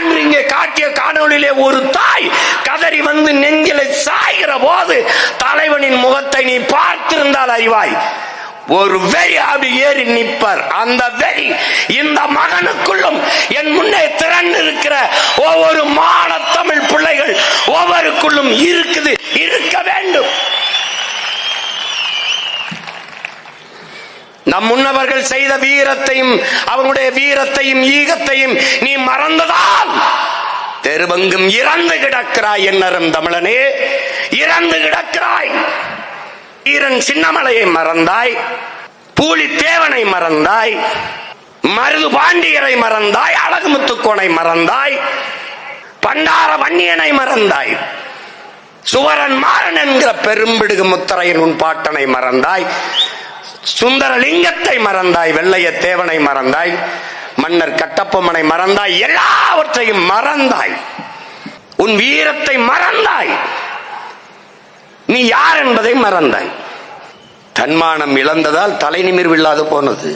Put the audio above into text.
அன்று இங்கே காட்டிய காணொளியிலே ஒரு தாய் கதறி வந்து நெஞ்சிலை சாய்கிற போது தலைவனின் முகத்தை நீ பார்த்திருந்தால் அறிவாய். ஒரு வெறி அப்படி ஏறி நிற்பர். அந்த வெறி இந்த மகனுக்குள்ளும் என் முன்னே திறந்து இருக்கிற ஒவ்வொரு மான தமிழ் பிள்ளைகள் ஒவ்வொருக்குள்ளும் இருக்குது, இருக்க வேண்டும். நம் முன்னவர்கள் செய்த வீரத்தையும் அவங்களுடைய வீரத்தையும் ஈகத்தையும் நீ மறந்ததால் தெருவெங்கும் இறந்து கிடக்கிறாய். என்னரும் தமிழனே, இறந்து கிடக்கிறாய். வீரன் சின்னமலையை மறந்தாய், பூலித்தேவனை மறந்தாய், மருது பாண்டியரை மறந்தாய், அழகுமுத்துக்கோனை மறந்தாய், பண்டார வன்னியனை மறந்தாய், சுவரன் மாறன் என்கிற பெரும்பிடுகு முத்தரையின் உன் பாட்டனை மறந்தாய், சுந்தரலிங்கத்தை மறந்தாய், வெள்ளைய தேவனை மறந்தாய், மன்னர் கட்டபொம்மனை மறந்தாய், எல்லாவற்றையும் மறந்தாய். உன் வீரத்தை மறந்தாய். நீ யார் என்பதை மறந்தாய். தன்மானம் இழந்ததால் தலை நிமிர்வில்லாது போனது.